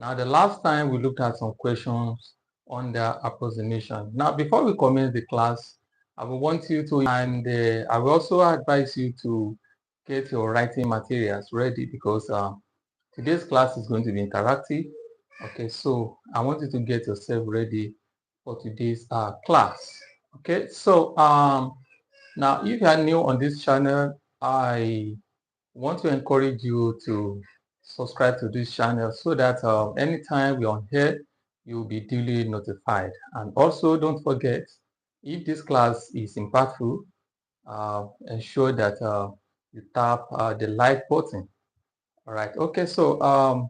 Now, the last time we looked at some questions on the approximation. Now, before we commence the class, I will want you to, and I will also advise you to get your writing materials ready because today's class is going to be interactive. Okay, so I want you to get yourself ready for today's class. Okay, so now if you are new on this channel, I want to encourage you to subscribe to this channel so that anytime we're on here, you'll be duly notified. And also don't forget, if this class is impactful, ensure that you tap the like button. All right, okay, so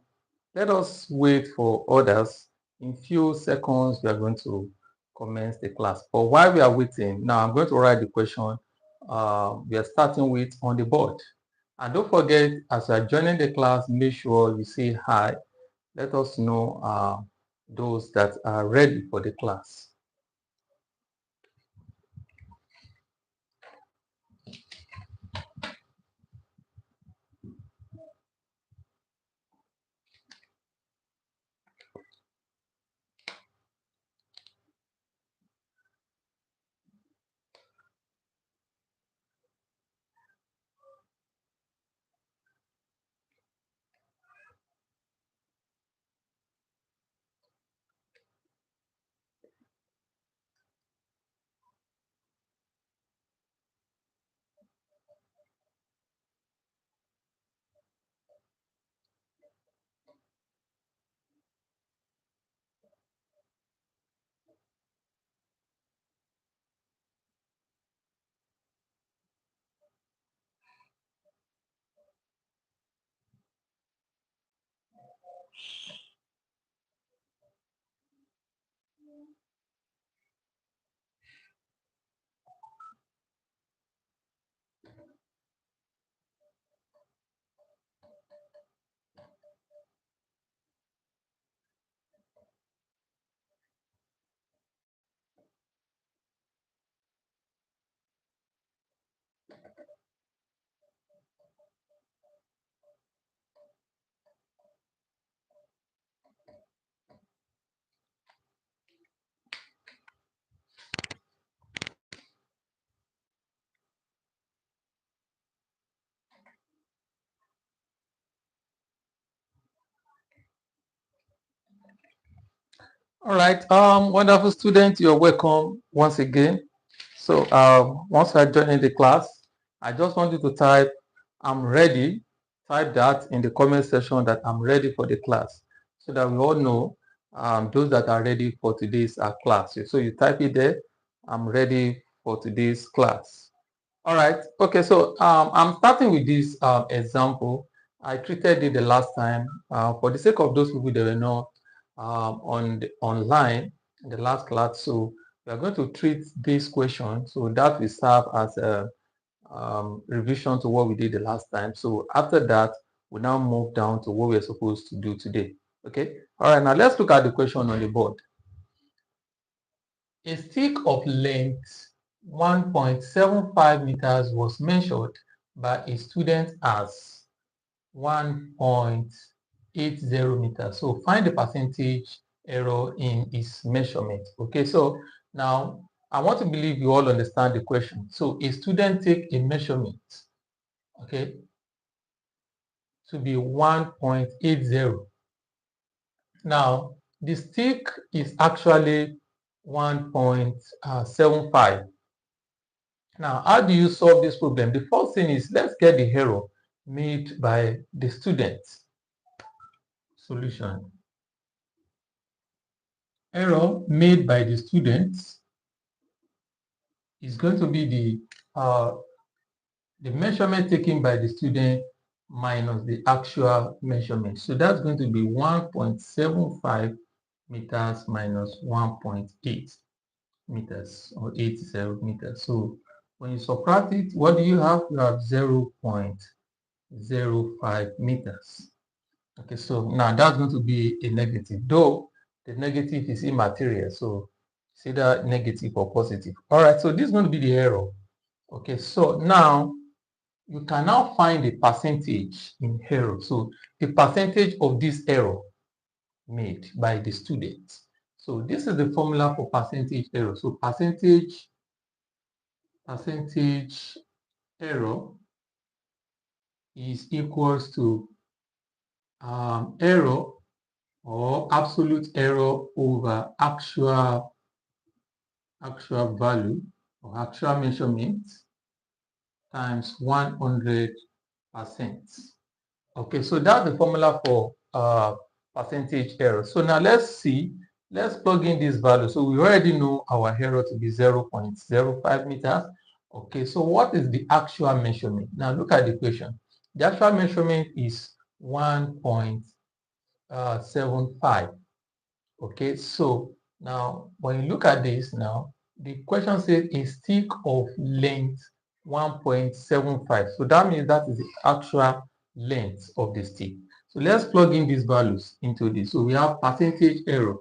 let us wait for others. In few seconds, we are going to commence the class. But while we are waiting, now I'm going to write the question we are starting with on the board. And don't forget, as you are joining the class, make sure you say hi. Let us know those that are ready for the class. All right, wonderful students, you're welcome once again. So once I join in the class, I just want you to type, I'm ready. Type that in the comment section that I'm ready for the class so that we all know those that are ready for today's class. So you type it there, I'm ready for today's class. All right, okay, so I'm starting with this example. I treated it the last time. For the sake of those people that were not online in the last class, so we are going to treat this question. So that will serve as a revision to what we did the last time. So after that, we now move down to what we're supposed to do today. Okay. All right. Now let's look at the question on the board. A stick of length 1.75 meters was measured by a student as 1.80 meters. So find the percentage error in its measurement. Okay, so now I want to believe you all understand the question. So a student take a measurement, okay, to be 1.80. Now the stick is actually 1.75. Now, how do you solve this problem? The first thing is, let's get the error made by the student. Solution. Error made by the students is going to be the measurement taken by the student minus the actual measurement. So that's going to be 1.75 meters minus 1.8 meters or 80 meters. So when you subtract it, what do you have? You have 0.05 meters. Okay, so now that's going to be a negative, though the negative is immaterial. So it's either negative or positive. All right, so this is going to be the error. Okay, so now you can now find the percentage in error. So the percentage of this error made by the students. So this is the formula for percentage error. So percentage error is equals to error or absolute error over actual value or actual measurement times 100%. Okay, so that's the formula for percentage error. So now let's plug in this value. So we already know our error to be 0.05 meters. Okay, so what is the actual measurement? Now look at the question. The actual measurement is 1.75. Okay, so now when you look at this now, the question says a stick of length 1.75. So that means that is the actual length of the stick. So let's plug in these values into this. So we have percentage error.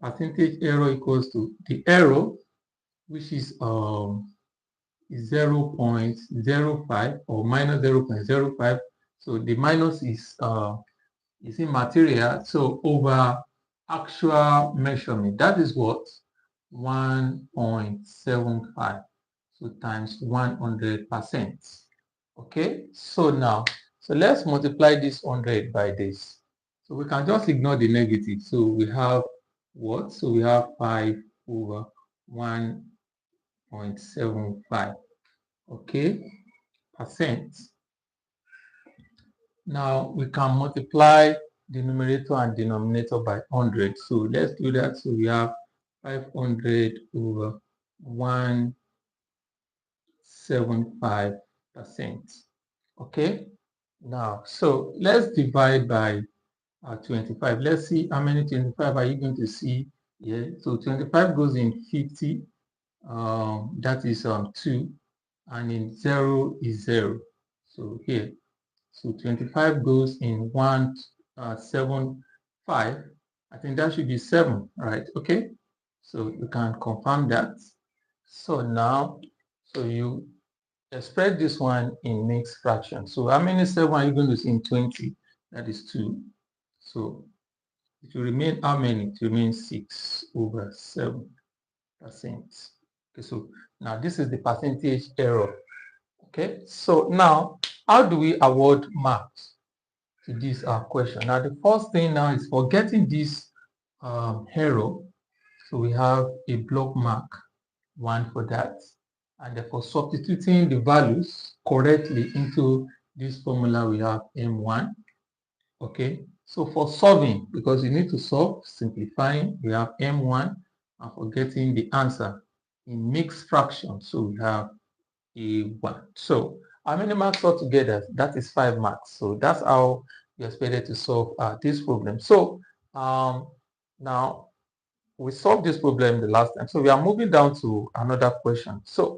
Percentage error equals to the error, which is 0.05 or minus 0.05. So the minus is in material, so over actual measurement, that is what 1.75, so times 100%. Okay, so now let's multiply this 100 by this. So we can just ignore the negative. So we have what? So we have 5 over 1.75. Okay, percent. Now we can multiply the numerator and denominator by 100. So let's do that. So we have 500 over 1.75%. Okay. Now, so let's divide by 25. Let's see how many 25 are you going to see here. So 25 goes in 50. That is 2. And in 0 is 0. So here. So 25 goes in 1.75. I think that should be 7, right? Okay. So you can confirm that. So now, so you express this one in mixed fraction. So how many 7 are you going to see in 20? That is 2. So it will remain how many? It will remain 6 over 7%. Okay, so now this is the percentage error. Okay, so now how do we award marks to this question? Now the first thing now is for getting this error. So we have a block mark 1 for that, and then for substituting the values correctly into this formula we have M1. Okay, so for solving, because you need to solve, simplifying, we have M1, and for getting the answer in mixed fraction, so we have A1. So how many marks altogether? That is 5 marks. So that's how you're expected to solve this problem. So now we solved this problem the last time. So we are moving down to another question. So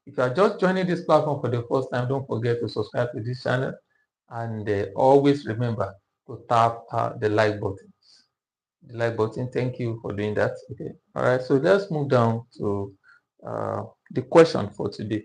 if you are just joining this platform for the first time, don't forget to subscribe to this channel, and always remember to tap the like button. The like button. Thank you for doing that. Okay. All right. So let's move down to the question for today.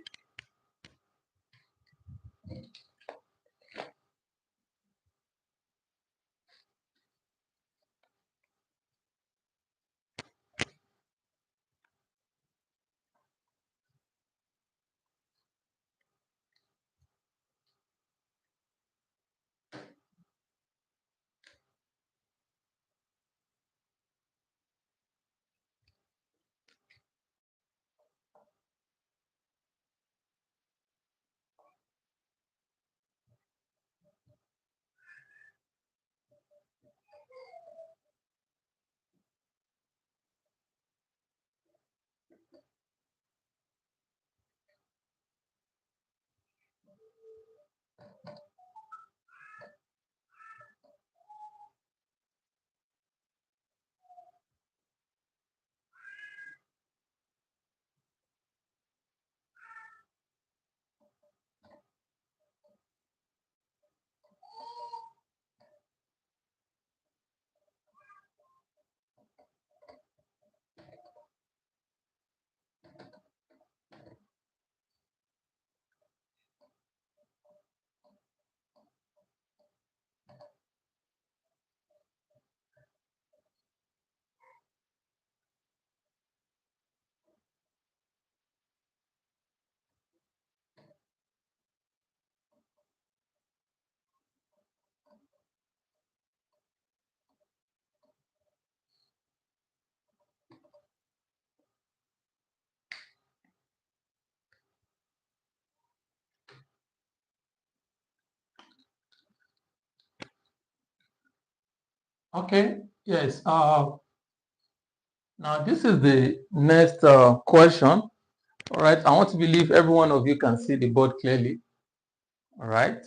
Okay, yes. Now this is the next question. All right, I want to believe every one of you can see the board clearly. All right.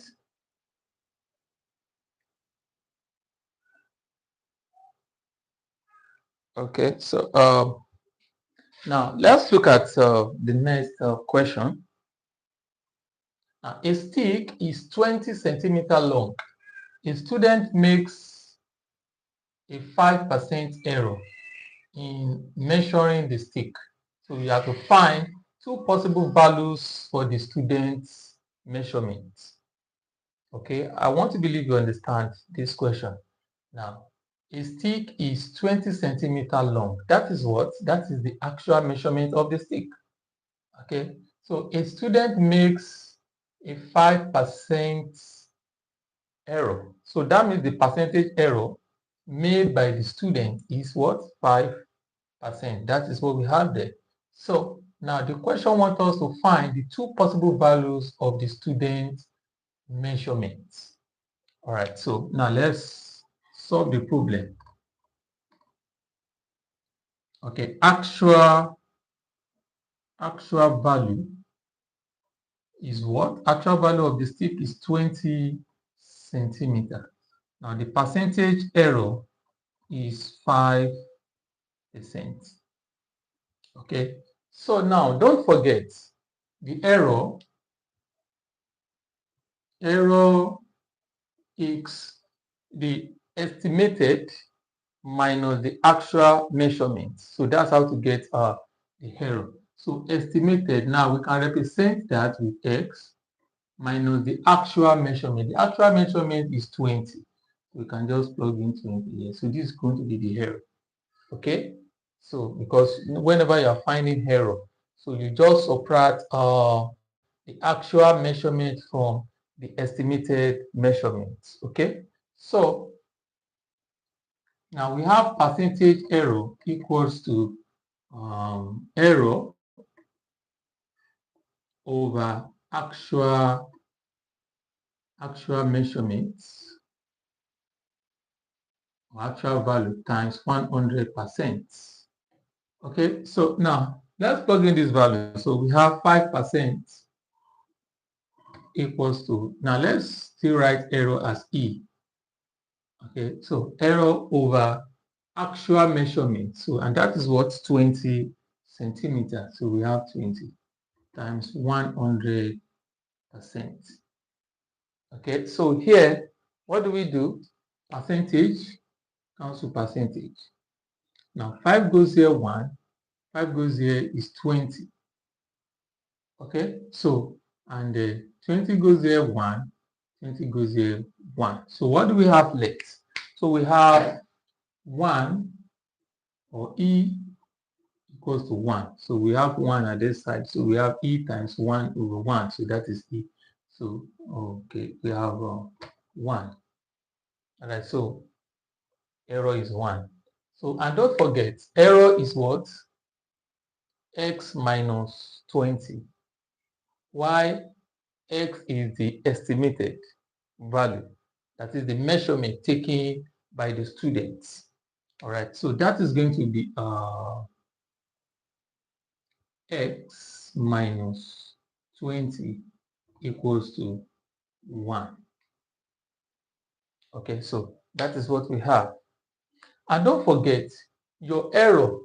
Okay, so now let's look at the next question. A stick is 20 centimeter long. A student makes a 5% error in measuring the stick. So you have to find two possible values for the student's measurement. Okay, I want to believe you understand this question. Now, a stick is 20 centimeter long. That is what? That is the actual measurement of the stick. Okay, so a student makes a 5% error. So that means the percentage error made by the student is what? 5%. That is what we have there. So now the question wants us to find the two possible values of the student measurements. All right, so now let's solve the problem. Okay, actual value is what? Actual value of the stick is 20 centimeters. Now the percentage error is 5%. Okay, so now don't forget the error is the estimated minus the actual measurement. So that's how to get the error. So estimated, now we can represent that with x minus the actual measurement. The actual measurement is 20. We can just plug in 20 here. So this is going to be the error. Okay? So because whenever you're finding error, so you just subtract the actual measurement from the estimated measurements. Okay? So now we have percentage error equals to error over actual measurements or actual value times 100%. Okay, so now let's plug in this value. So we have 5% equals to, now let's still write error as E. Okay, so error over actual measurement. So, and that is what? 20 centimeters. So we have 20 times 100%. Okay, so here, what do we do? Percentage comes to percentage. Now 5 goes here 1, 5 goes here is 20. Okay, so and 20 goes here 1, 20 goes here 1. So what do we have left? So we have 1 or E equals to 1. So we have 1 at this side. So we have E times 1 over 1. So that is E. So, okay, we have 1. All right, so error is 1. So, and don't forget, error is what? X minus 20. Why? X is the estimated value. That is the measurement taken by the students. All right, so that is going to be X minus 20 equals to 1. Okay, so that is what we have. And don't forget, your error,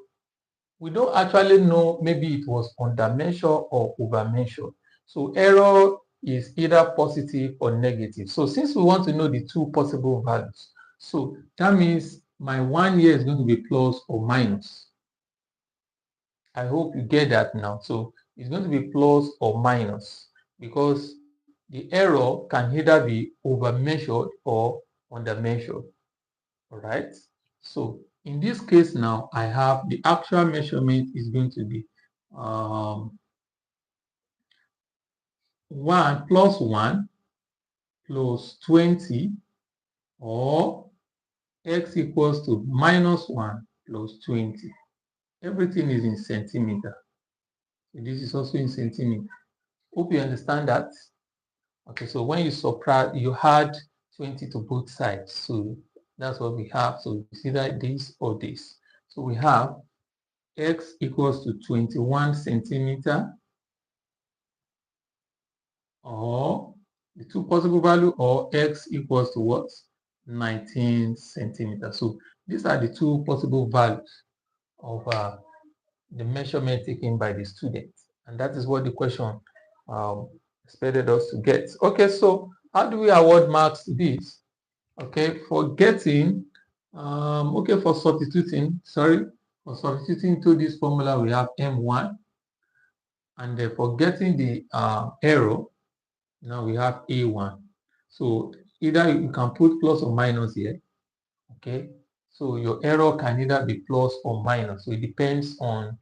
we don't actually know maybe it was undermeasured or overmeasured. So error is either positive or negative. So since we want to know the two possible values, so that means my 1 year is going to be plus or minus. I hope you get that now. So it's going to be plus or minus because the error can either be overmeasured or undermeasured. All right. So in this case now, I have the actual measurement is going to be 1 plus 1 plus 20 or x equals to minus 1 plus 20. Everything is in centimeter. So this is also in centimeter. Hope you understand that. Okay, so when you subtract, you add 20 to both sides. So That's what we have. So it's either this or this. So we have x equals to 21 centimeter, or the two possible value, or x equals to what? 19 centimeters. So these are the two possible values of the measurement taken by the student. And that is what the question expected us to get. Okay, so how do we award marks to this? Okay, for getting, for substituting to this formula, we have M1. And for getting the error, now we have A1. So either you can put plus or minus here. Okay, so your error can either be plus or minus. So it depends on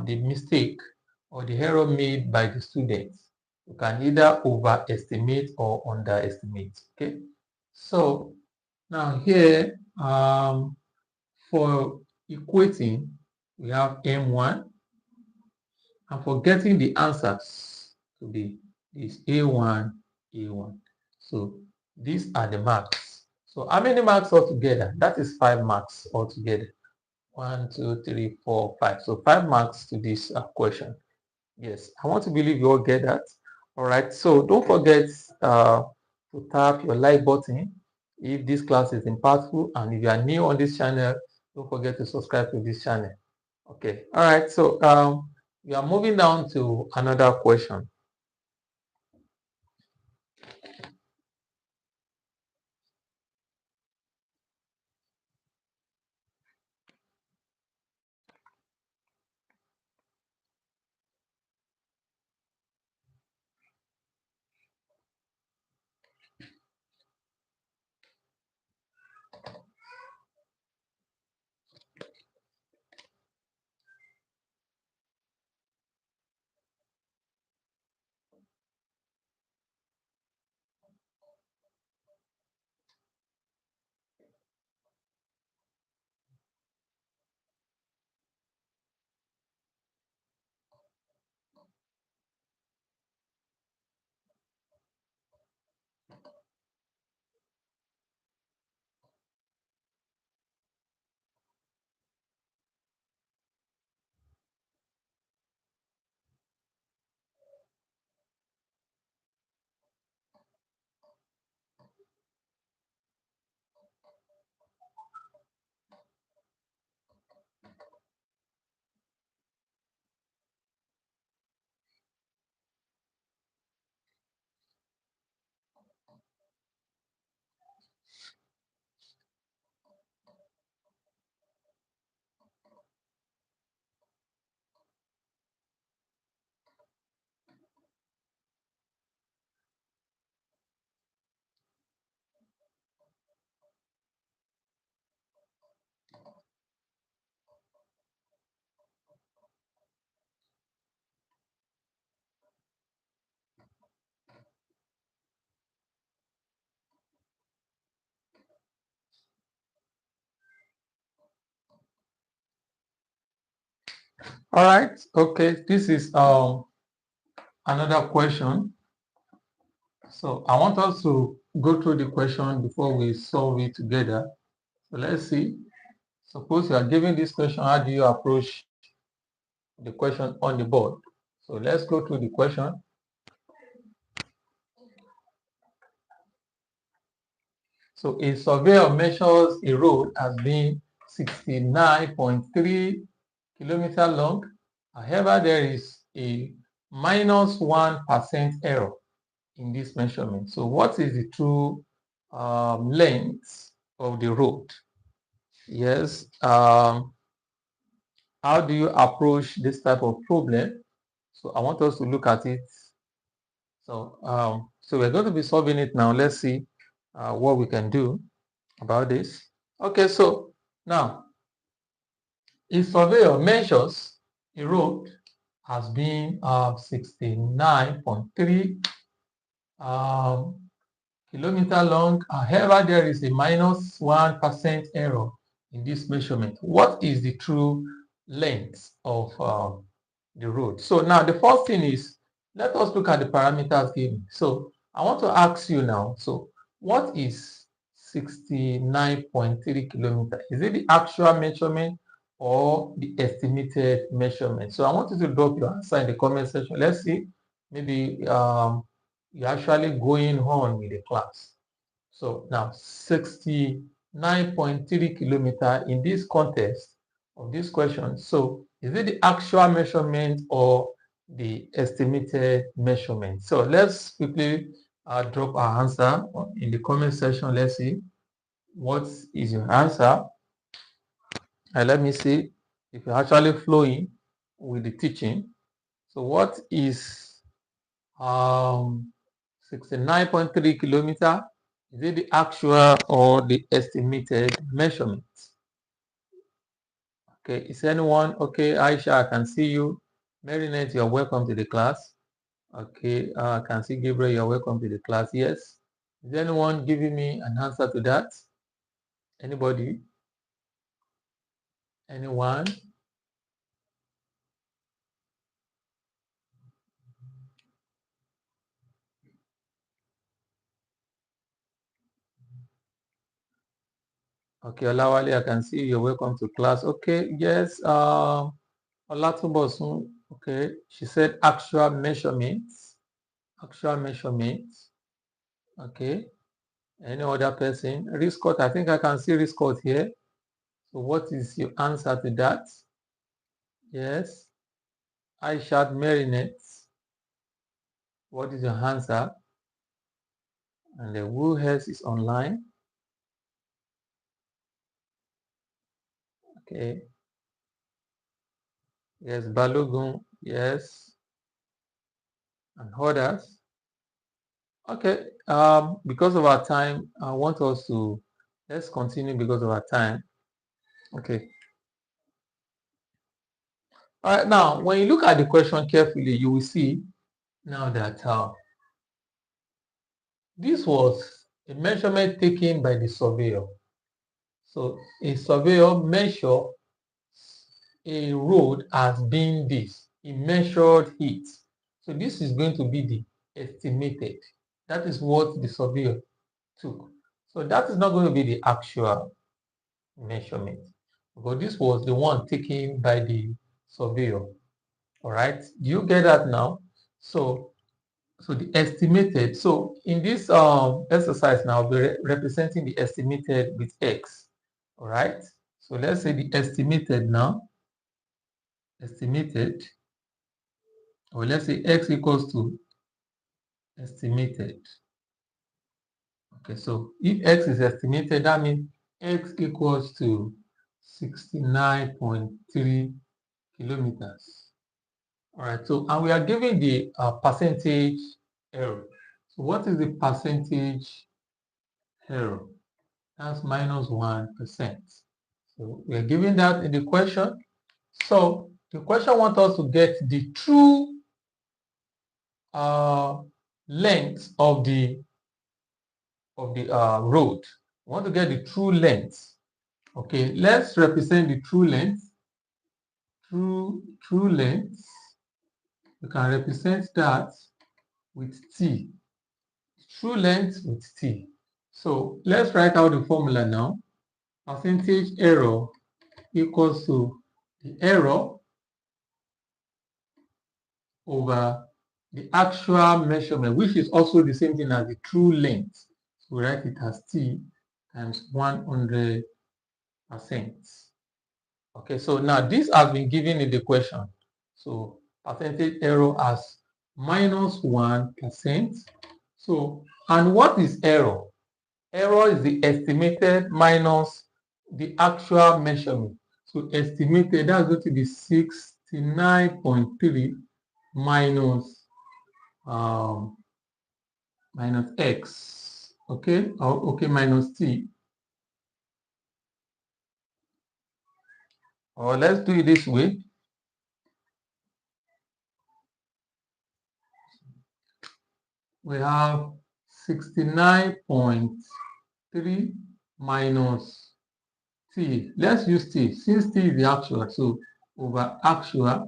the mistake or the error made by the students. You can either overestimate or underestimate. Okay, so now here for equating, we have M1, and for getting the answers to is A1, A1. So these are the marks. So how many marks altogether? That is 5 marks altogether. 1, 2, 3, 4, 5. So 5 marks to this question. Yes, I want to believe you all get that. All right. So don't forget to tap your like button if this class is impactful, and if you are new on this channel, don't forget to subscribe to this channel. Okay. All right. So we are moving down to another question. All right. Okay. This is another question. So I want us to go through the question before we solve it together. So let's see. Suppose you are given this question, how do you approach the question on the board? So let's go through the question. So a surveyor measures a road as being 69.3 kilometers long. However, there is a -1% error in this measurement. So what is the true length of the road? Yes. How do you approach this type of problem? So I want us to look at it. So we're going to be solving it now. Let's see what we can do about this. Okay, so now a surveyor measures a road as being 69.3 kilometer long. However, there is a -1% error in this measurement. What is the true length of the road? So now the first thing is, let us look at the parameters given. So I want to ask you now, so what is 69.3 kilometers. Is it the actual measurement or the estimated measurement? So I want you to drop your answer in the comment section. Let's see, maybe you're actually going on with the class. So now 69.3 kilometers in this context of this question. So is it the actual measurement or the estimated measurement? So let's quickly drop our answer in the comment section. Let's see what is your answer, and let me see if you're actually flowing with the teaching. So what is 69.3 kilometers? Is it the actual or the estimated measurement? Okay, is anyone okay? Aisha, I can see you. Marinette, you're welcome to the class. Okay, I can see Gabriel, you're welcome to the class. Yes. Is anyone giving me an answer to that? Anybody? Anyone? Okay, Olawale, I can see you're welcome to class. Okay, yes. Olatubosun, okay. She said actual measurements. Actual measurements. Okay. Any other person? Riscott, I think I can see Riscott here. So what is your answer to that? Yes. Aishat Marinette. What is your answer? And the who else is online? Okay. Yes, Balogun. Yes. And others. Okay. Because of our time, I want us to let's continue because of our time. Okay. All right. Now, when you look at the question carefully, you will see now that this was a measurement taken by the surveyor. So a surveyor measured a road as being this. He measured it. So this is going to be the estimated. That is what the surveyor took. So that is not going to be the actual measurement, because this was the one taken by the surveyor. All right. Do you get that now? So the estimated. So in this exercise now, I'll be representing the estimated with x. All right. So let's say the estimated now. Estimated, or let's say x equals to estimated. Okay, so if x is estimated, that means x equals to 69.3 kilometers. All right, so and we are given the percentage error. So what is the percentage error? That's minus 1%. So we are given that in the question. So the question wants us to get the true length of the road. We want to get the true length. Okay, let's represent the true length. True length. We can represent that with t. True length with t. So let's write out the formula now. Percentage error equals to the error over the actual measurement, which is also the same thing as the true length. So we write it as t times 100%. Okay, so now this has been given in the question. So percentage error as minus 1%. So, and what is error? Error is the estimated minus the actual measurement. So estimated, that's going to be 69.3 minus minus x. Okay, or okay, minus t. Or let's do it this way. We have 69.3 minus t. Let's use t since t is the actual. So over actual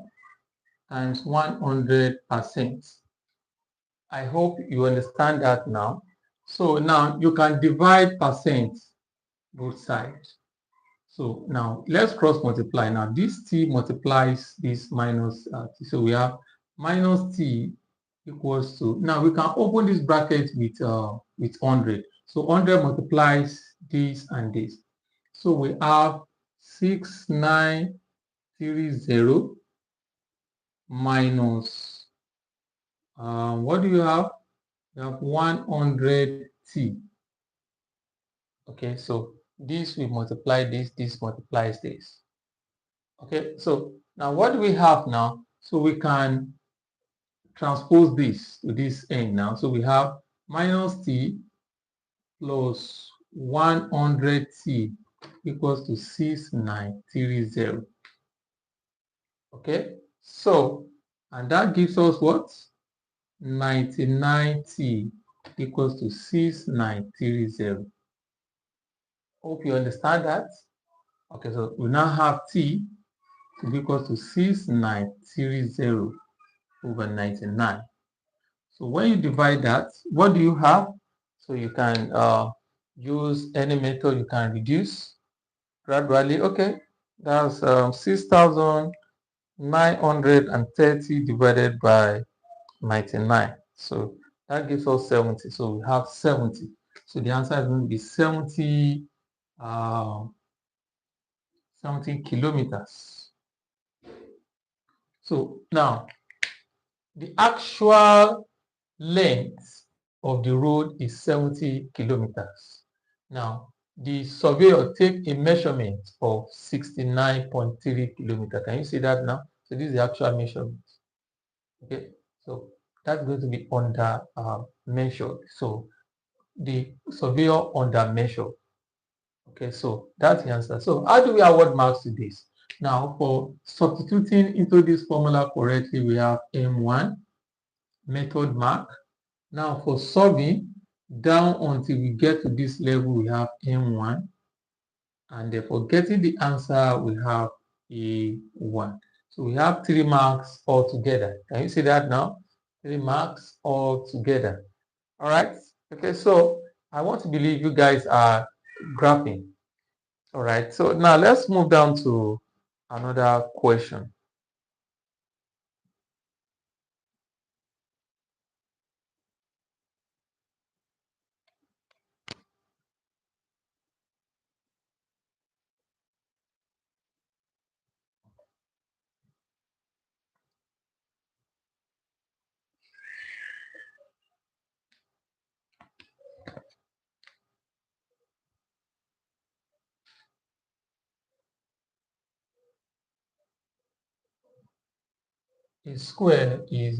times 100%. I hope you understand that now. So now you can divide percent both sides. So now let's cross multiply. Now this t multiplies this minus t. So we have minus t equals to, now we can open this bracket with 100. So 100 multiplies this and this. So we have 6930 minus, what do you have? You have 100t. Okay, so this will multiply this multiplies this. Okay, so now what do we have now? So we can transpose this to this end now. So we have minus t plus 100t equals to 6930. Okay, so, and that gives us what? 99t equals to 6930. Hope you understand that. Okay, so we now have t is equal to 6930 over 99. So when you divide that, what do you have? So you can use any method. You can reduce gradually. Okay, that's 6,930 divided by 99. So that gives us 70. So we have 70. So the answer is going to be 70 kilometers. So now the actual length of the road is 70 kilometers. Now the surveyor take a measurement of 69.3 kilometers. Can you see that now? So this is the actual measurement. Okay, so that's going to be under measured. So the surveyor under measured. Okay, so that's the answer. So how do we award marks to this? Now, for substituting into this formula correctly, we have M1 method mark. Now, for solving down until we get to this level, we have M1. And for getting the answer, we have A1. So we have 3 marks altogether. Can you see that now? 3 marks altogether. All right. Okay, so I want to believe you guys are graphing. All right, so now let's move down to another question. A square is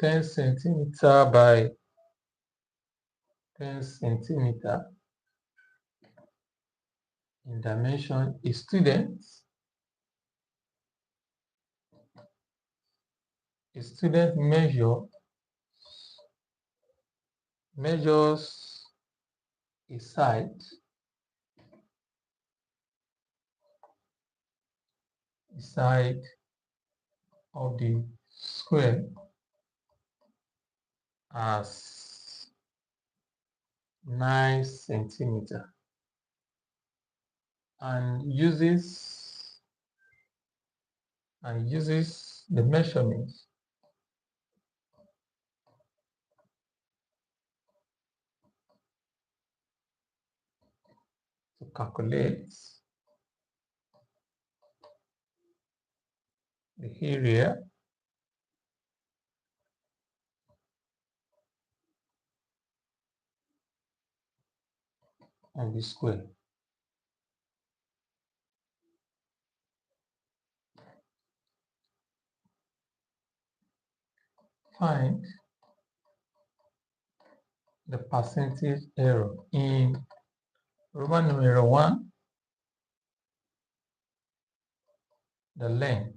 10 centimeter by 10 centimeter in dimension. A student measures a side of the square as 9 centimeter and uses the measurements to calculate the area of the square. Find the percentage error in Roman numeral 1, the length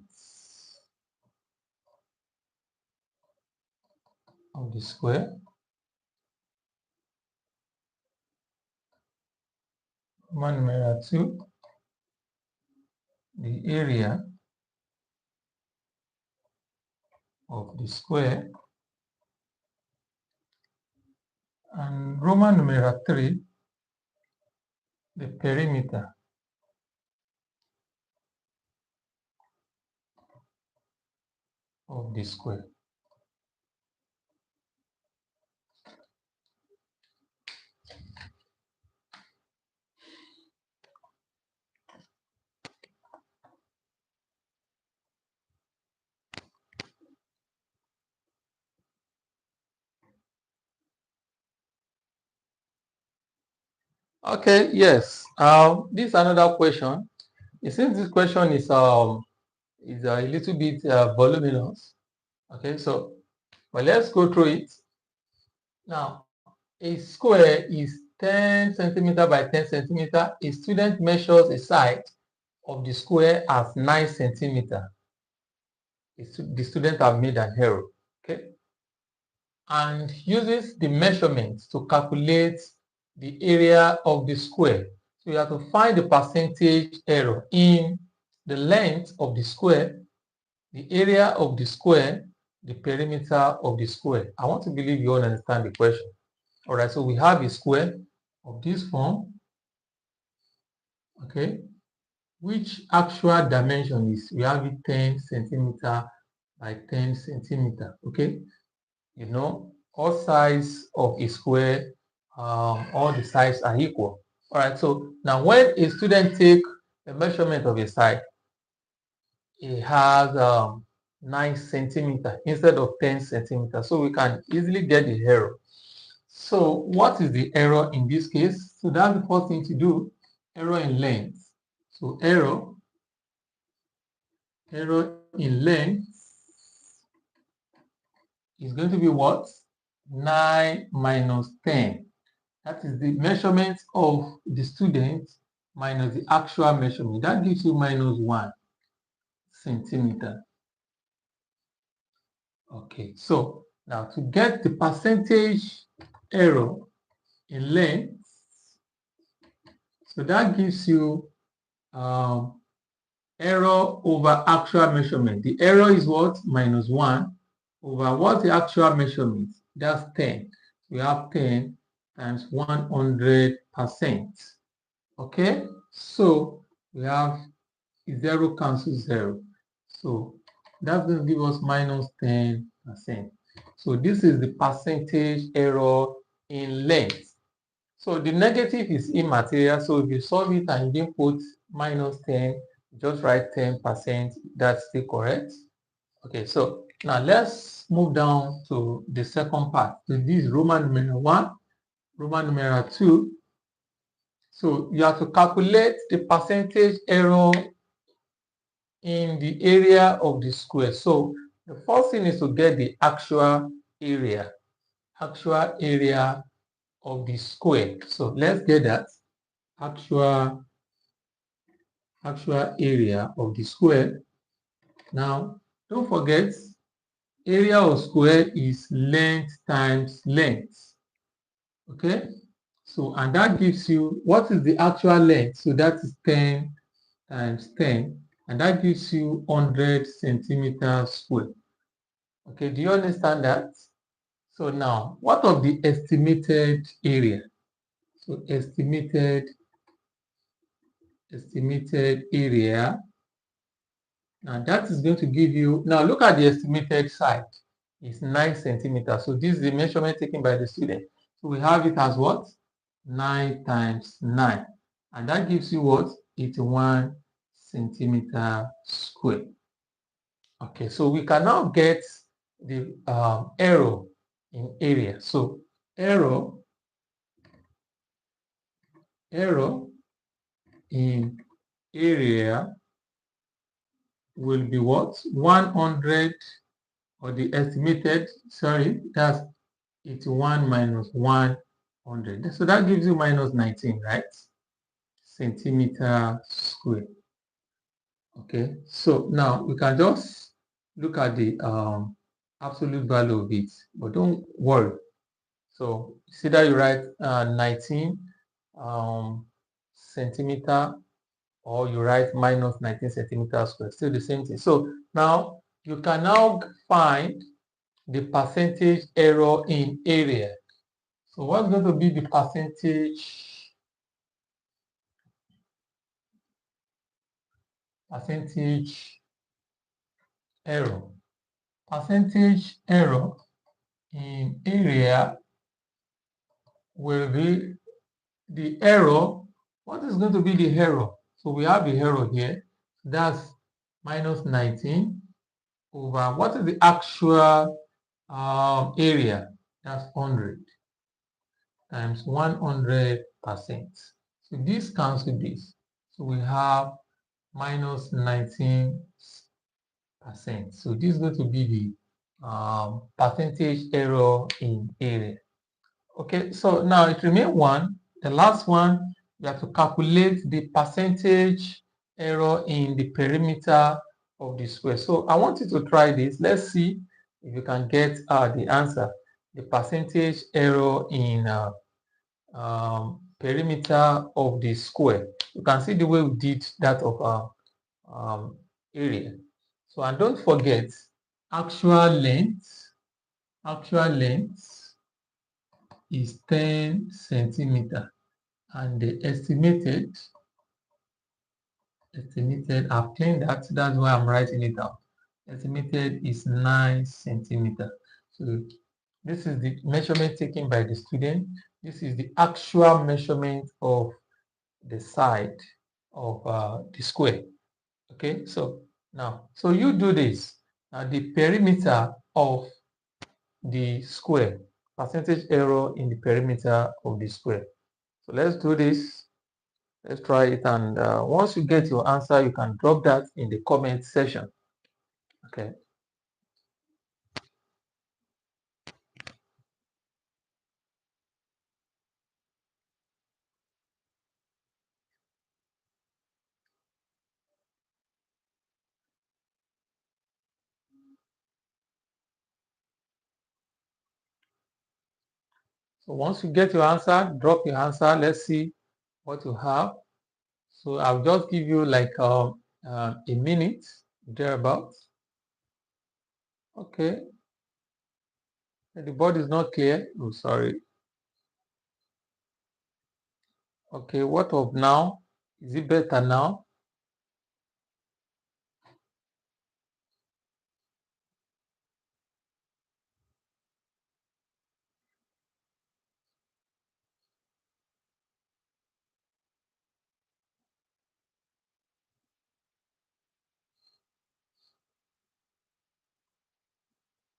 of the square. Roman numeral 2, the area of the square. And Roman numeral 3, the perimeter of the square. Okay, yes. This is another question. Since this question is a little bit voluminous. Okay, so let's go through it. Now, a square is 10 centimeter by 10 centimeter. A student measures a side of the square as 9 centimeter. The student have made an error. Okay, and uses the measurements to calculate the area of the square. So you have to find the percentage error in the length of the square, the area of the square, the perimeter of the square. I want to believe you all understand the question. All right, so we have a square of this form, okay, which actual dimension is, we have it 10 centimeter by 10 centimeter, okay. You know, all sides of a square, all the sides are equal. All right, so now when a student take the measurement of a side, it has 9 centimeter instead of 10 centimeters. So we can easily get the error. So what is the error in this case? So that's the first thing to do, error in length. So error in length is going to be what? 9 minus 10. That is the measurement of the student minus the actual measurement. That gives you minus 1 centimeter. Okay, so now to get the percentage error in length, so that gives you error over actual measurement. The error is what? Minus 1 over what's the actual measurement? That's 10. We have 10 times 100%. Okay, so we have 0 cancels 0. So that's going to give us minus 10%. So this is the percentage error in length. So the negative is immaterial. So if you solve it and you didn't put minus 10, just write 10%. That's still correct. Okay, so now let's move down to the second part. So this is Roman numeral 1, Roman numeral 2. So you have to calculate the percentage error in the area of the square. So the first thing is to get the actual area of the square. So let's get that actual area of the square. Now, don't forget, area of square is length times length. Okay, so and that gives you what is the actual length. So that is 10 times 10, and that gives you 100 centimeters square. Okay, do you understand that? So now, what of the estimated area? So estimated area. Now that is going to give you, now look at the estimated side. It's 9 centimeters. So this is the measurement taken by the student. So we have it as what? 9 times 9. And that gives you what? 81 centimeter square. Okay, so we can now get the error in area. So error in area will be what? 100, or the estimated, sorry, that's 81 minus 100. So that gives you minus 19, right? Centimeter square. Okay, so now we can just look at the absolute value of it, but don't worry. So see that you write 19 centimeter, or you write minus 19 centimeters square, still the same thing. So now you can now find the percentage error in area. So what's going to be the percentage error? Percentage error in area will be the error. What is going to be the error? So we have the error here. That's minus 19 over what is the actual area? That's 100 times 100%. So this cancels this. So we have minus 19%. So this is going to be the percentage error in area. Okay, so now it remains one. The last one, you have to calculate the percentage error in the perimeter of the square. So I want you to try this. Let's see if you can get the answer. The percentage error in perimeter of the square. You can see the way we did that of our area. So, and don't forget, actual length is 10 centimeter, and the estimated, I've cleaned that, that's why I'm writing it down. Estimated is 9 centimeter. So this is the measurement taken by the student. This is the actual measurement of the side of the square. Okay, so now, so you do this. Now the perimeter of the square, percentage error in the perimeter of the square. So let's do this. Let's try it, and once you get your answer, you can drop that in the comment section. Okay. So once you get your answer, drop your answer. Let's see what you have. So I'll just give you like a minute thereabouts. Okay. The board is not clear. Oh, sorry. Okay, what of now? Is it better now?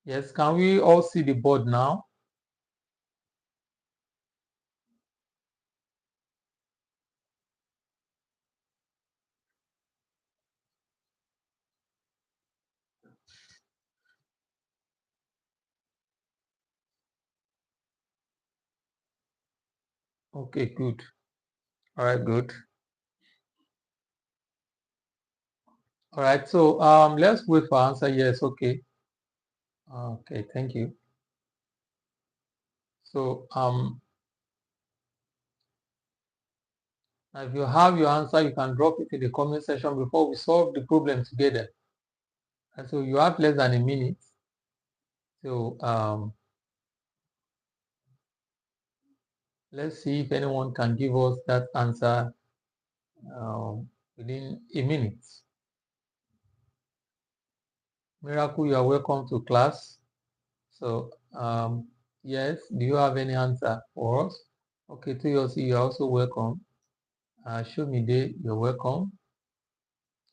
Yes, can we all see the board now? Okay, good. All right, good. All right, so let's wait for answer. Yes, okay. Okay, thank you. So if you have your answer, you can drop it in the comment section before we solve the problem together. And so you have less than a minute. So let's see if anyone can give us that answer within a minute. Miracle, you are welcome to class. So yes, do you have any answer for us? Okay, Toyosi, you're also welcome. Show me day, you're welcome.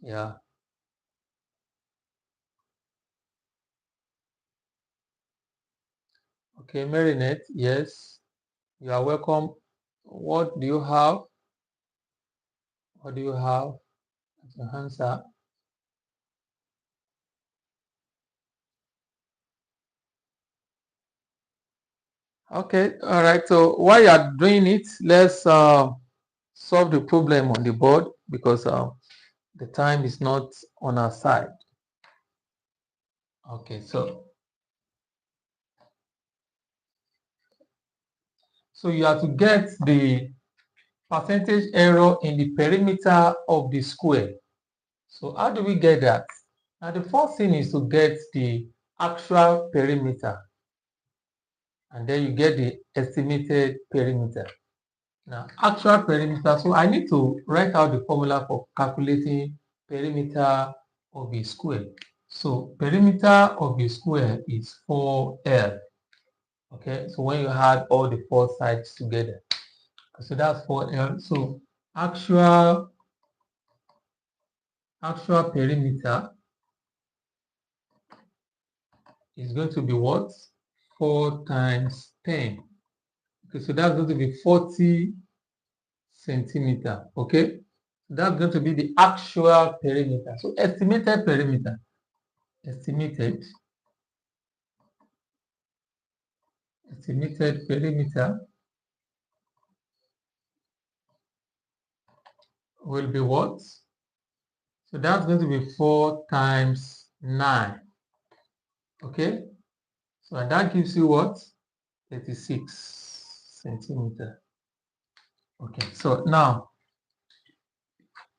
Yeah. Okay, Marinette, yes, you are welcome. What do you have? What do you have as your answer? Okay, all right. So while you are doing it, let's solve the problem on the board, because the time is not on our side. Okay, so you have to get the percentage error in the perimeter of the square. So how do we get that? Now the first thing is to get the actual perimeter. and then you get the estimated perimeter. Now, actual perimeter, so I need to write out the formula for calculating perimeter of a square. So perimeter of a square is 4L. Okay, so when you add all the four sides together, so that's 4L. So actual perimeter is going to be what? 4 times 10. Okay, so that's going to be 40 centimeter. Okay, so that's going to be the actual perimeter. So estimated perimeter, estimated perimeter will be what? So that's going to be 4 times 9. Okay, so and that gives you what? 36 centimeter. Okay, so now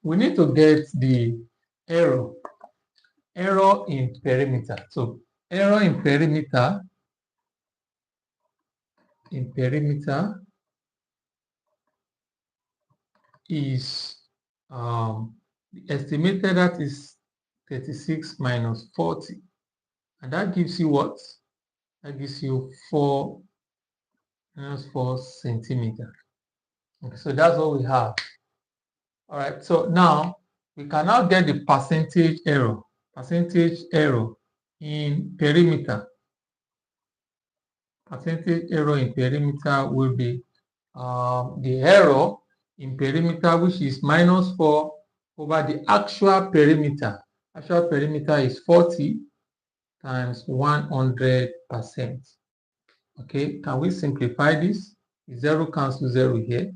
we need to get the error in perimeter. So error in perimeter is estimated, that is 36 minus 40, and that gives you what? That gives you 4 minus 4 centimeter. Okay, so that's what we have. All right, so now we can now get the percentage error in perimeter. Percentage error in perimeter will be the error in perimeter, which is minus 4 over the actual perimeter. Actual perimeter is 40 times 100%. Okay, can we simplify this? 0 cancels 0 here.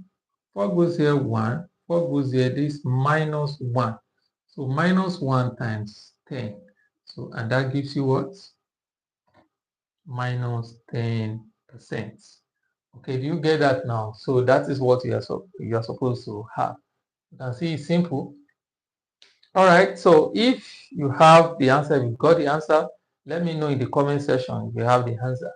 4 goes here 1. 4 goes here, this minus 1. So minus 1 times 10. So, and that gives you what? Minus 10%. Okay, do you get that now? So that is what you are supposed to have. You can see it's simple. All right, so if you have the answer, if you got the answer, let me know in the comment section if you have the answer.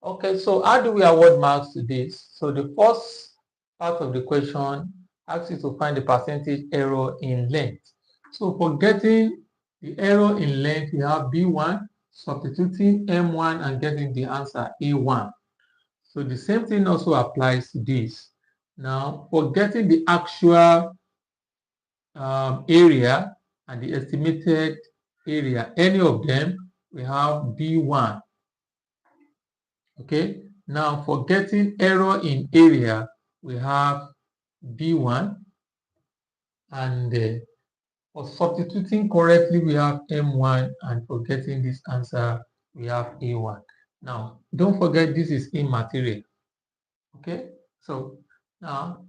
Okay, so how do we award marks to this? So the first part of the question asks you to find the percentage error in length. So for getting the error in length, we have B1, substituting M1 and getting the answer A1. So the same thing also applies to this. Now, for getting the actual area and the estimated area, any of them, we have B1. Okay, now for getting error in area, we have B1, and for substituting correctly, we have M1, and for getting this answer, we have A1. Now, don't forget this is immaterial. Okay, so now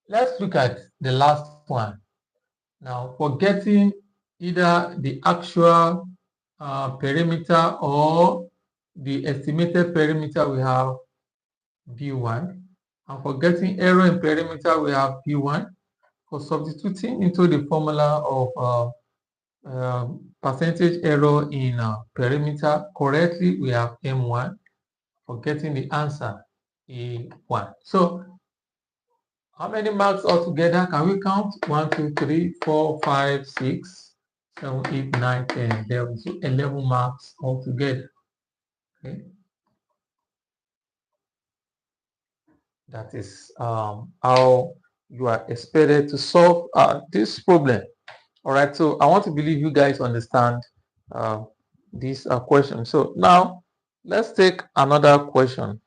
let's look at the last one. Now, for getting either the actual perimeter or the estimated perimeter, we have B1. And for getting error in perimeter, we have B1. For substituting into the formula of percentage error in perimeter correctly, we have M1. For getting the answer, A1. So how many marks altogether? Can we count? 1, 2, 3, 4, 5, 6, 7, 8, 9, 10, 11. So 11 marks altogether. Okay. That is how you are expected to solve this problem. All right. So I want to believe you guys understand this question. So now let's take another question.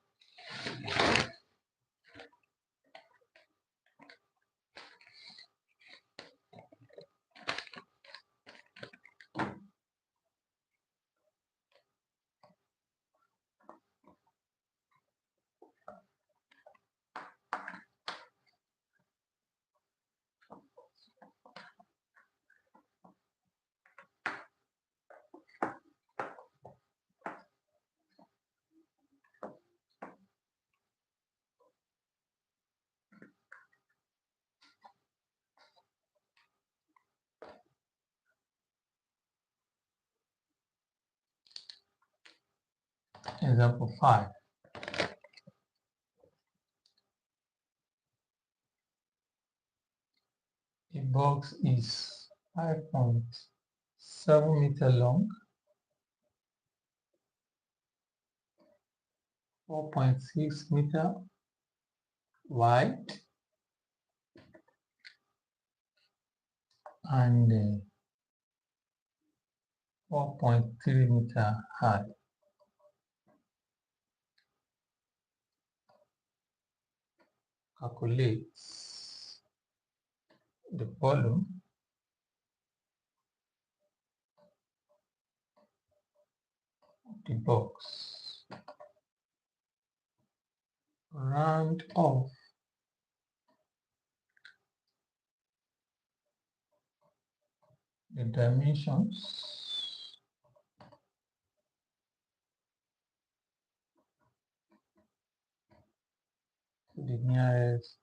Example 5. box is 5.7 meter long, 4.6 meter wide, and 4.3 meter high. Calculates the volume of the box. Round off the dimensions to the nearest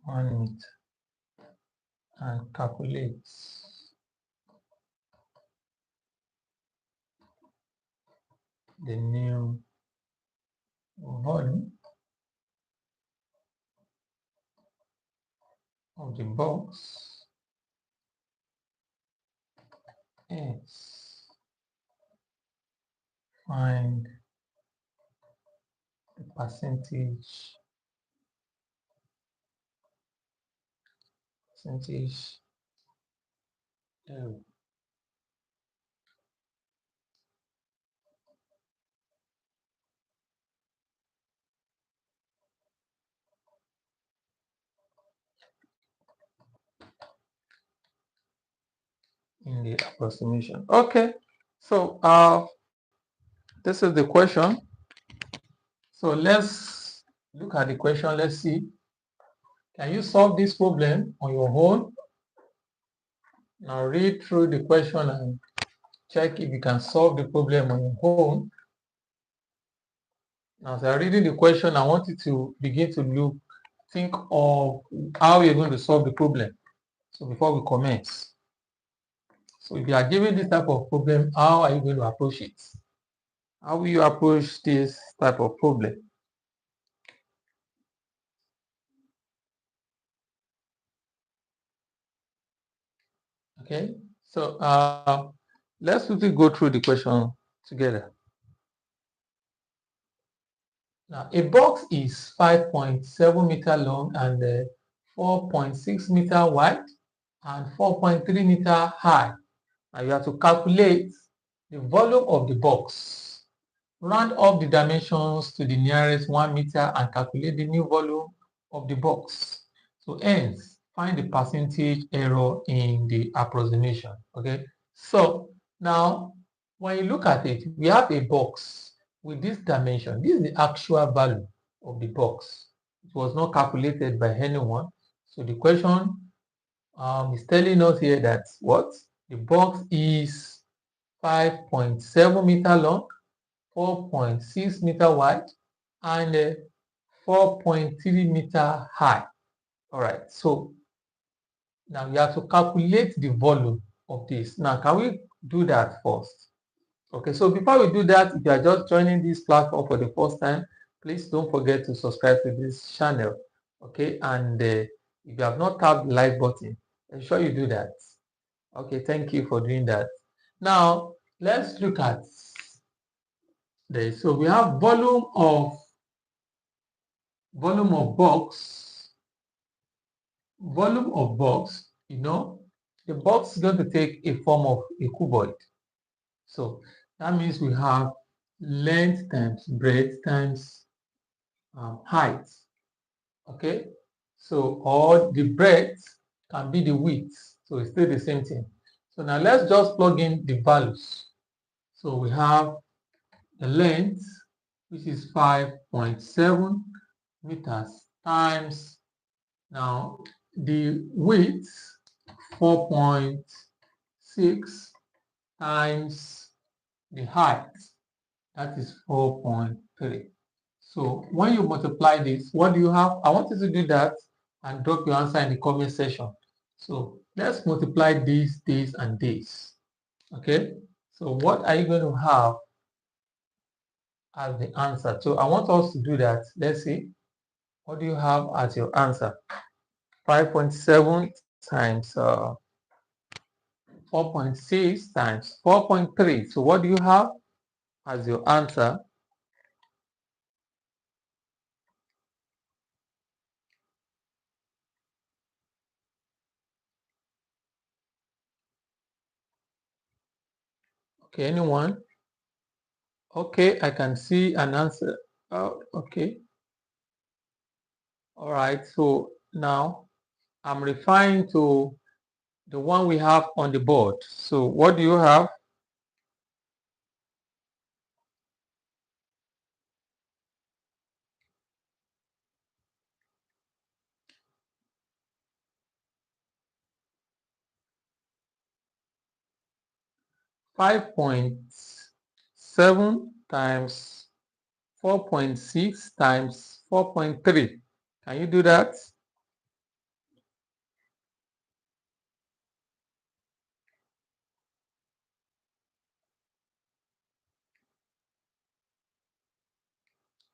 1 meter and calculates the new volume of the box is find the percentage error in the approximation. Okay, so this is the question. So let's look at the question. Let's see, can you solve this problem on your own? Now read through the question and check if you can solve the problem on your own. Now, as I'm reading the question, I want you to begin to think of how you're going to solve the problem. So before we commence, so if you are given this type of problem, how are you going to approach it? How will you approach this type of problem? Okay, so let's quickly go through the question together. Now, a box is 5.7 meter long and 4.6 meter wide and 4.3 meter high. Now you have to calculate the volume of the box. Round up the dimensions to the nearest 1 meter and calculate the new volume of the box. So hence, find the percentage error in the approximation. Okay, so now when you look at it, we have a box with this dimension. This is the actual value of the box. It was not calculated by anyone. So the question is telling us here that what? The box is 5.7 meter long, 4.6 meter wide, and 4.3 meter high. All right, so now you have to calculate the volume of this. Now, can we do that first? Okay, so before we do that, if you are just joining this platform for the first time, please don't forget to subscribe to this channel. Okay, and if you have not tapped the like button, ensure you do that. Okay, thank you for doing that. Now, let's look at this. So we have volume of box. Volume of box, you know, the box is going to take a form of a cuboid. So that means we have length times breadth times height. Okay, so or the breadth can be the width, so it's still the same thing. So now let's just plug in the values. So we have the length, which is 5.7 meters, times now the width 4.6 times the height, that is 4.3. So when you multiply this, what do you have? I want you to do that and drop your answer in the comment section. So let's multiply these, and this. Okay, so what are you going to have as the answer? So I want us to do that. Let's see. What do you have as your answer? 5.7 times 4.6 times 4.3. So what do you have as your answer? Okay, anyone? Okay, I can see an answer. Oh, okay. All right, so now I'm referring to the one we have on the board. So what do you have? Five point seven times 4.6 times 4.3. Can you do that?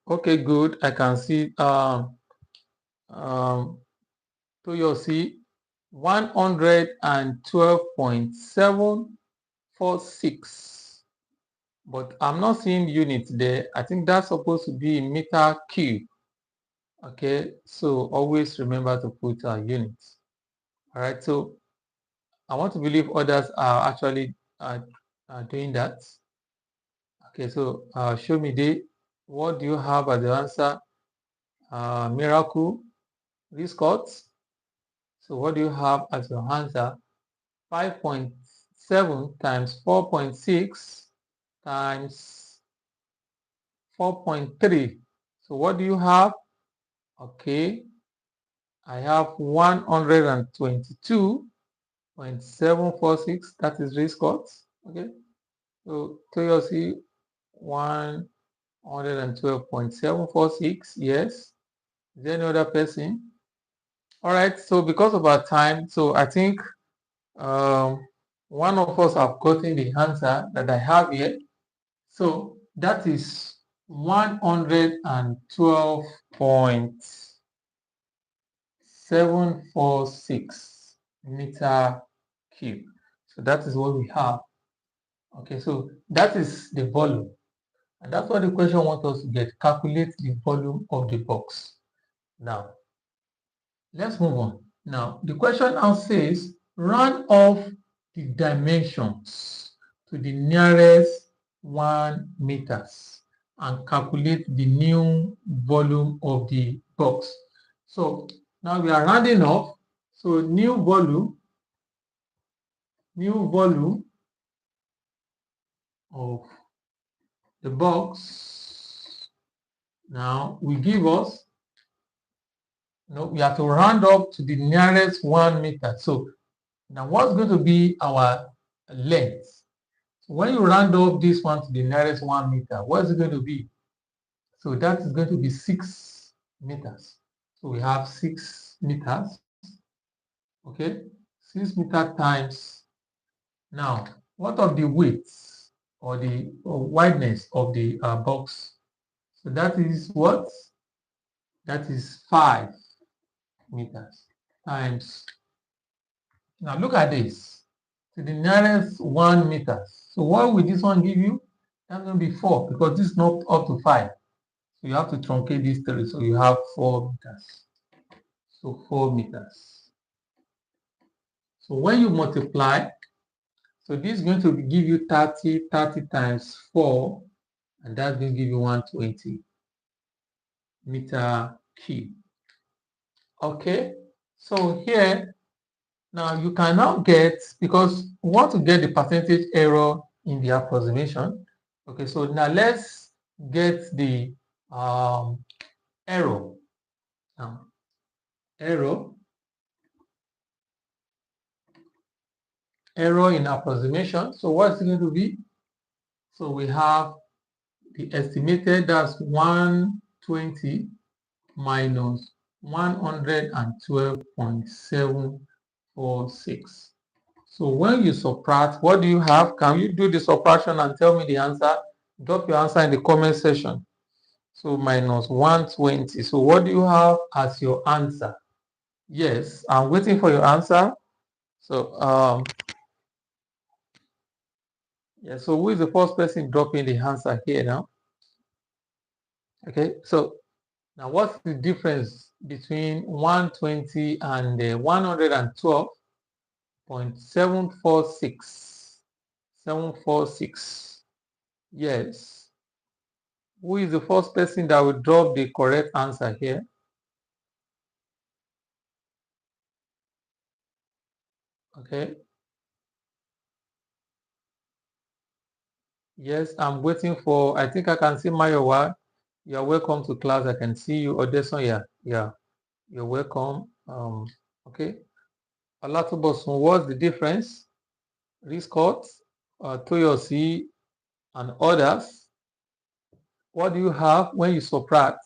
Okay, good. I can see Toyosi 112.746. But I'm not seeing units there. I think that's supposed to be meter cube. Okay, so always remember to put units. All right, so I want to believe others are actually doing that. Okay, so show me what do you have as the answer? Miracle, Riscott. So what do you have as your answer? 5.7 times 4.6 times 4.3. So what do you have? Okay, I have 122.746. That is Riscott. Okay, so Toyosi 112.746. Yes. Is there any other person? All right. So because of our time, so I think one of us have gotten the answer that I have here. So that is 112.746 meter cube. So that is what we have. Okay, so that is the volume. And that's what the question wants us to get. Calculate the volume of the box. Now, let's move on. Now, the question now says, round off the dimensions to the nearest 1 meters and calculate the new volume of the box. So now we are rounding off. So new volume of the box now will give us, we have to round up to the nearest 1 meter. So now what's going to be our length? So when you round up this one to the nearest 1 meter, what is it going to be? So that is going to be 6 meters. So we have 6 meters. Okay, 6 meter times. Now, what of the width or the wideness of the box? So that is what? That is 5 meters times. Now look at this. To the nearest 1 meter. So what will this one give you? That's going to be 4 because this is not up to 5. So you have to truncate these 3. So you have 4 meters. So 4 meters. So when you multiply, so this is going to give you 30 times 4, and that's going to give you 120 meter cube. Okay, so here, now you can now get, because we want to get the percentage error in the approximation. Okay, so now let's get the error. Now, error in approximation. So what's it going to be? So we have the estimated, that's 120 minus 112.746. So when you subtract, what do you have? Can you do the subtraction and tell me the answer? Drop your answer in the comment section. So minus 120. So what do you have as your answer? Yes, I'm waiting for your answer. So yeah, so who is the first person dropping the answer here now? Okay, so now what's the difference between 120 and 112.746? 746. Yes. Who is the first person that will drop the correct answer here? Okay. Yes, I'm waiting for, I think I can see Mayowa. You're welcome to class. I can see you. Odeson, yeah, you're welcome. Okay. Olatubosun, what's the difference? Riscott, Toyosi, and others. What do you have when you subtract?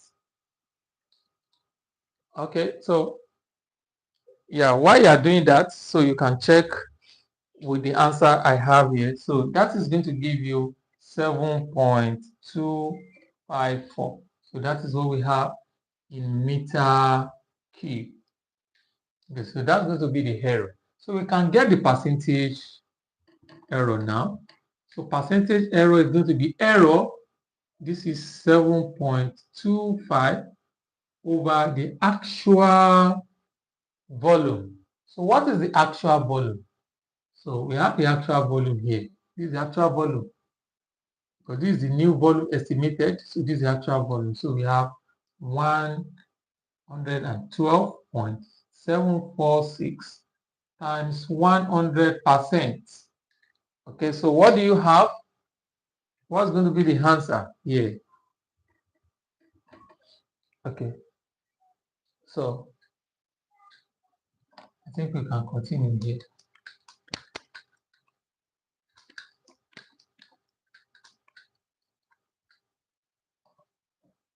Okay, so yeah, while you are doing that, so you can check with the answer I have here. So that is going to give you 7.254. So that is what we have in meter cube. Okay, so that's going to be the error. So we can get the percentage error now. So percentage error is going to be error. This is 7.25 over the actual volume. So what is the actual volume? So we have the actual volume here. This is the actual volume. Because this is the new volume estimated. So this is the actual volume. So we have 112.746 times 100%. Okay, so what do you have? What's going to be the answer here? Okay, so I think we can continue here.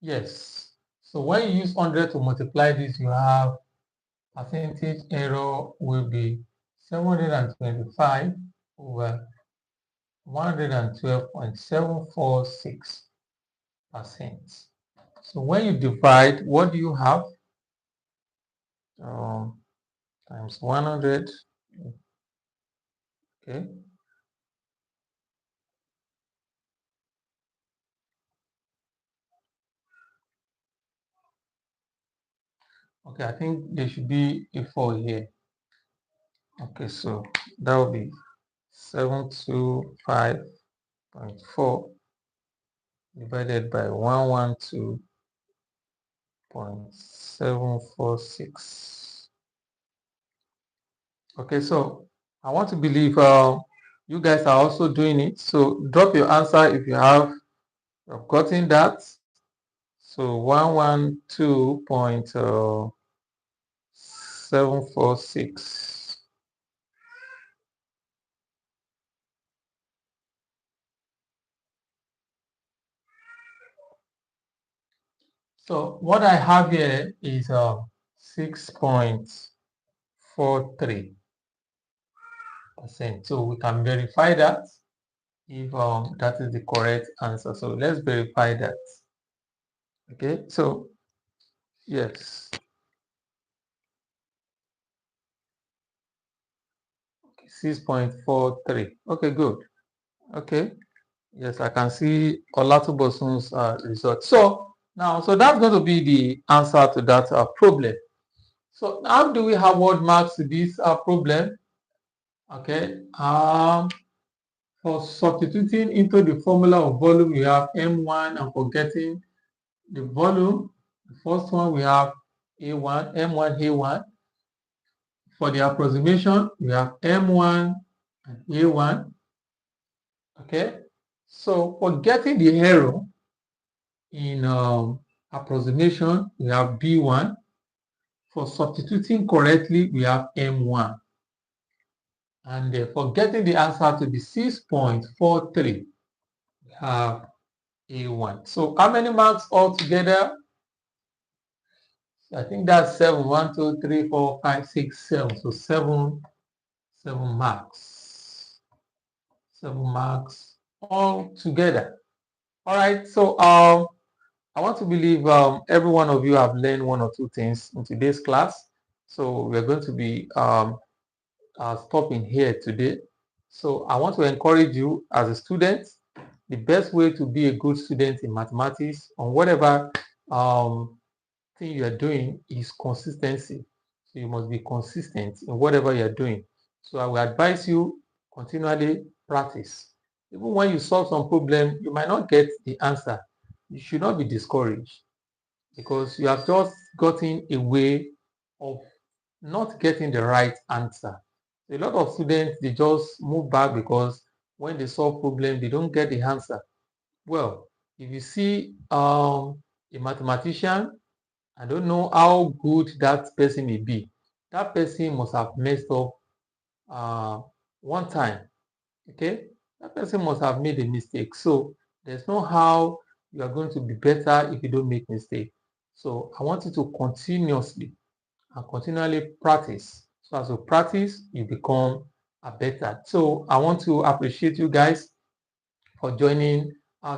Yes. So when you use 100 to multiply this, you have percentage error will be 725 over 112.746%. So when you divide, what do you have? Times 100. Okay. Okay, I think there should be a 4 here. Okay, so that will be 725.4 divided by 112.746. Okay, so I want to believe you guys are also doing it. So drop your answer if you have gotten that. So 112.746. So what I have here is 6.43%. So we can verify that if that is the correct answer. So let's verify that. Okay, so yes. 6.43. Okay, good. Okay. Yes, I can see Olatubosun's result. So now, so that's going to be the answer to that problem. So how do we have word marks to this problem? Okay. For substituting into the formula of volume, we have M1, and for getting the volume, the first one we have A1, M1, A1. For the approximation, we have M1 and A1. Okay. So for getting the error in approximation, we have B1. For substituting correctly, we have M1. And for getting the answer to be 6.43, we have A1. So how many marks altogether? I think that's 7. 1, 2, 3, 4, 5, 6, 7. So 7 marks. 7 marks all together. All right. So I want to believe every one of you have learned one or two things in today's class. So we're going to be stopping here today. So I want to encourage you as a student, the best way to be a good student in mathematics on whatever thing you are doing is consistency. So you must be consistent in whatever you are doing. So I will advise you continually practice. Even when you solve some problem, you might not get the answer. You should not be discouraged because you have just gotten a way of not getting the right answer. A lot of students, they just move back because when they solve problem, they don't get the answer. Well, if you see a mathematician, I don't know how good that person may be. That person must have messed up one time. Okay, that person must have made a mistake. So there's no how you are going to be better if you don't make mistake. So I want you to continuously and continually practice. So as you practice, you become a better. So I want to appreciate you guys for joining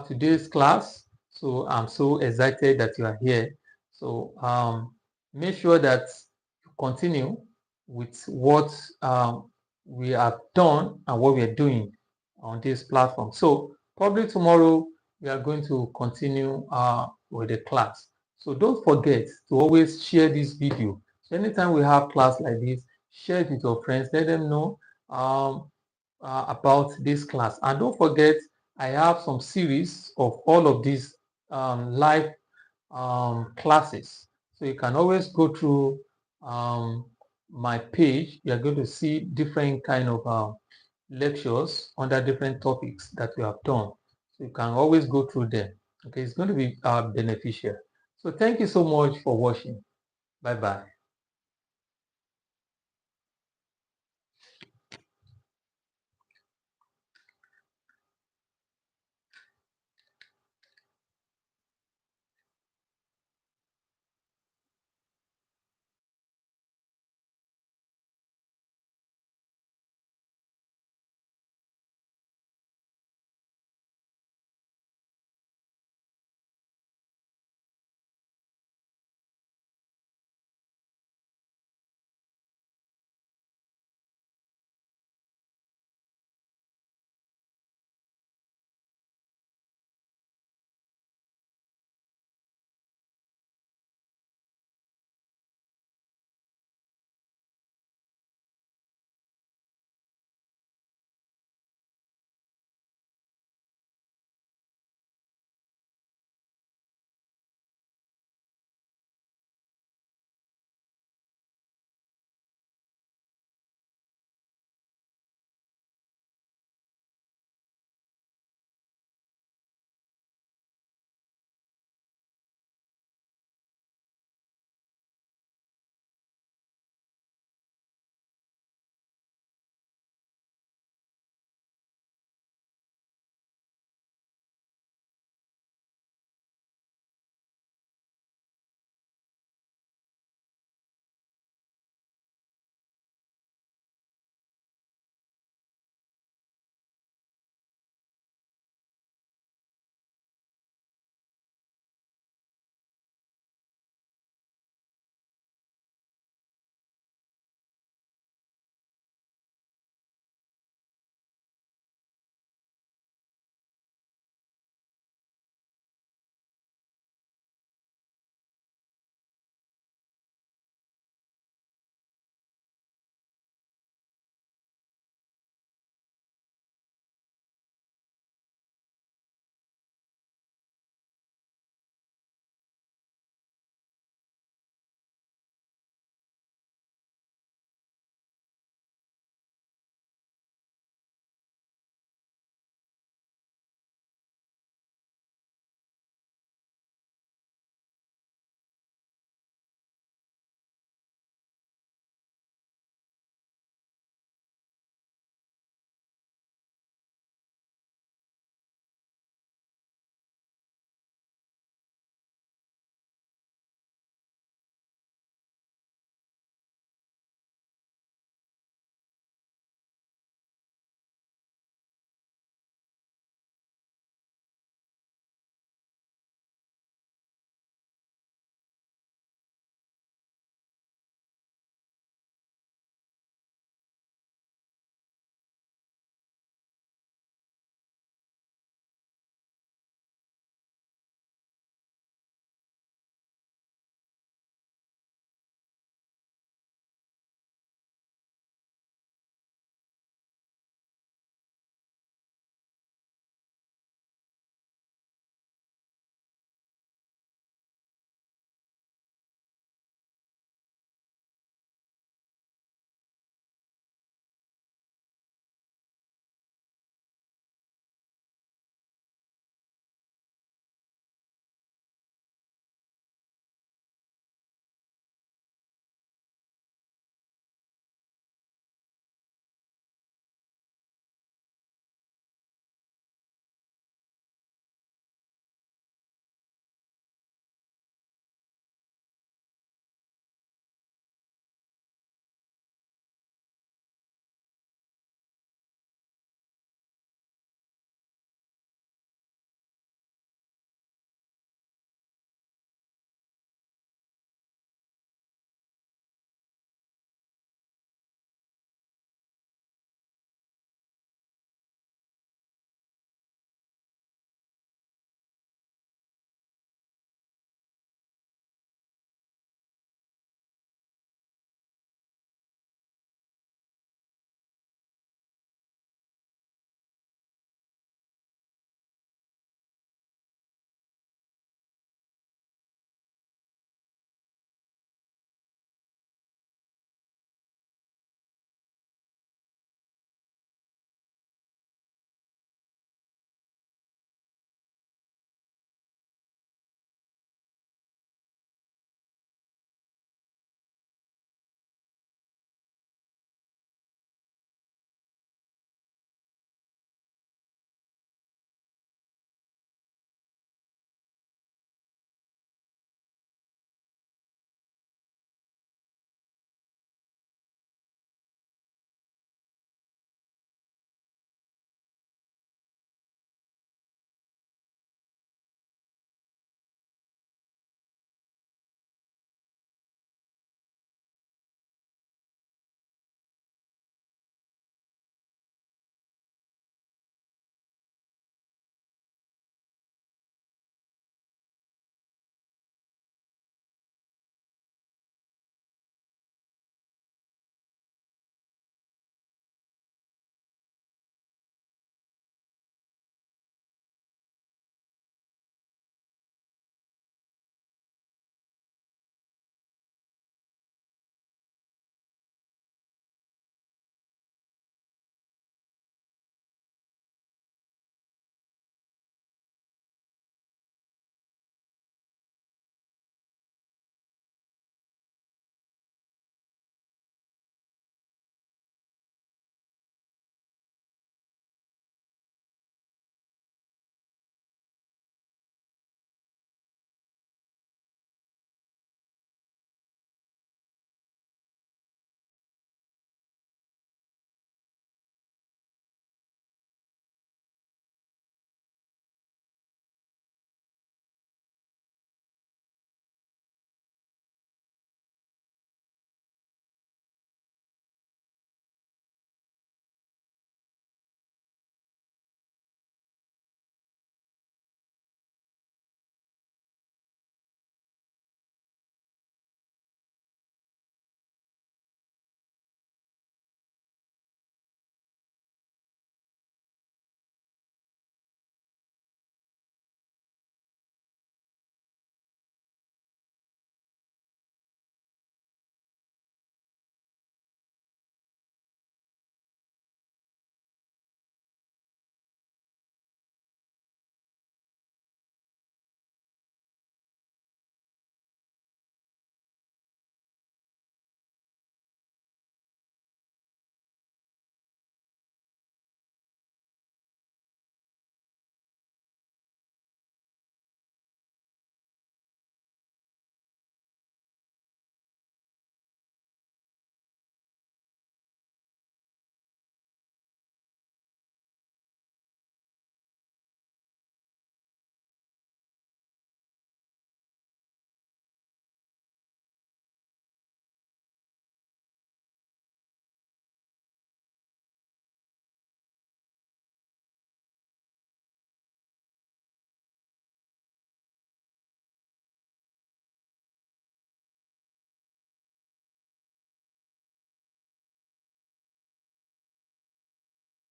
today's class. So I'm so excited that you are here. So make sure that you continue with what we have done and what we are doing on this platform. So probably tomorrow we are going to continue with the class. So don't forget to always share this video. So anytime we have class like this, share it with your friends. Let them know about this class. And don't forget, I have some series of all of these live classes. So you can always go through my page. You are going to see different kind of lectures under different topics that we have done. So you can always go through them. Okay, it's going to be beneficial. So thank you so much for watching. Bye-bye.